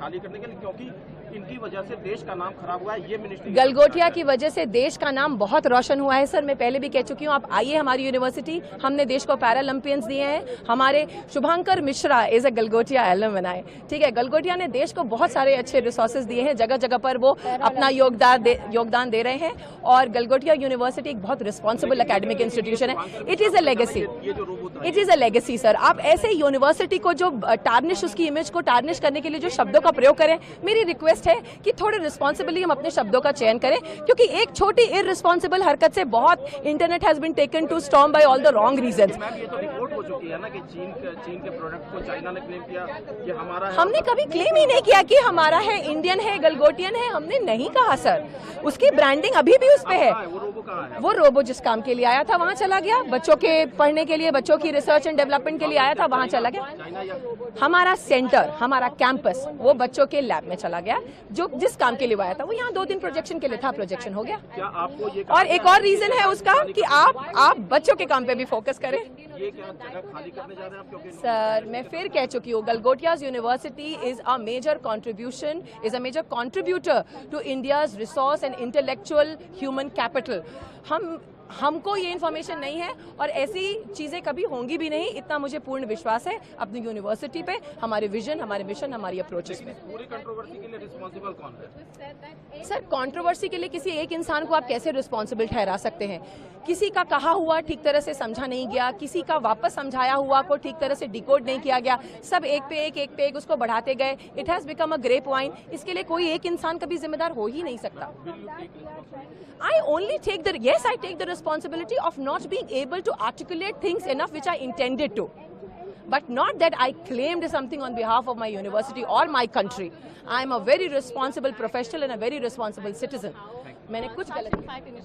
खाली करने के लिए, क्योंकि इनकी वजह से देश का नाम खराब हुआ है। ये मिनिस्ट्री गलगोटिया की वजह से देश का नाम बहुत रोशन हुआ है सर। मैं पहले भी कह चुकी हूँ, आप आइए हमारी यूनिवर्सिटी, हमने देश को पैरालंपियंस दिए हैं। हमारे Shubhankar Mishra is a Galgotia alum बनाए, ठीक है। गलगोटिया ने देश को बहुत सारे अच्छे रिसोर्सेज दिए हैं, जगह जगह पर वो अपना योगदान दे रहे हैं। और गलगोटिया यूनिवर्सिटी एक बहुत रिस्पॉन्सिबल एकेडमिक इंस्टीट्यूशन है। It is a legacy, it is a legacy sir. आप ऐसे यूनिवर्सिटी को जो टार्निश, उसकी इमेज को टार्निश करने के लिए जो शब्दों का प्रयोग करें, मेरी रिक्वेस्ट है कि थोड़े रिस्पॉन्सिबली हम अपने शब्दों का चयन करें, क्योंकि एक छोटी इररिस्पॉन्सिबल हरकत से बहुत internet has been taken to storm by all the wrong reasons. ये तो रिपोर्ट हो चुकी है ना कि चीन के प्रोडक्ट को चाइना ने क्लेम किया कि हमारा है। हमने कभी क्लेम ही नहीं किया कि हमारा है, इंडियन है, गलगोटियन है, हमने नहीं कहा सर। उसकी ब्रांडिंग अभी भी उस पे है। वो रोबो जिस काम के लिए आया था वहाँ चला गया, बच्चों के पढ़ने के लिए, बच्चों की रिसर्च एंड डेवलपमेंट के लिए आया था, वहाँ चला गया। हमारा सेंटर, हमारा कैंपस वो बच्चों के लैब में चला गया, जो जिस काम के लिए आया था वो यहाँ 2 दिन प्रोजेक्शन के लिए था, प्रोजेक्शन हो गया। क्या आपको ये और एक और रीजन है उसका कि आप बच्चों के काम पे भी फोकस करें। ये क्या जगह खाली करने जा रहे हैं आप? क्योंकि सर मैं फिर कह चुकी हूँ, Galgotias university is a major contribution, is a major contributor to India's resource and intellectual human capital. हमको ये इन्फॉर्मेशन नहीं है और ऐसी चीजें कभी होंगी भी नहीं, इतना मुझे पूर्ण विश्वास है अपनी यूनिवर्सिटी पे, हमारे विजन, हमारे मिशन, हमारी अप्रोचेस पे। पूरी कंट्रोवर्सी के लिए रिस्पॉन्सिबल कौन है? सर कंट्रोवर्सी के लिए किसी एक इंसान को आप कैसे रिस्पॉन्सिबल ठहरा सकते हैं? किसी का कहा हुआ ठीक तरह से समझा नहीं गया, किसी का वापस समझाया हुआ को ठीक तरह से डिकोड नहीं किया गया, सब एक पे एक उसको बढ़ाते गए। It has become a grape wine. इसके लिए कोई एक इंसान कभी जिम्मेदार हो ही नहीं सकता। I take the responsibility of not being able to articulate things enough which I intended to. But not that I claimed something on behalf of my university or my country. I am a very responsible professional and a very responsible citizen. मैंने कुछ गलत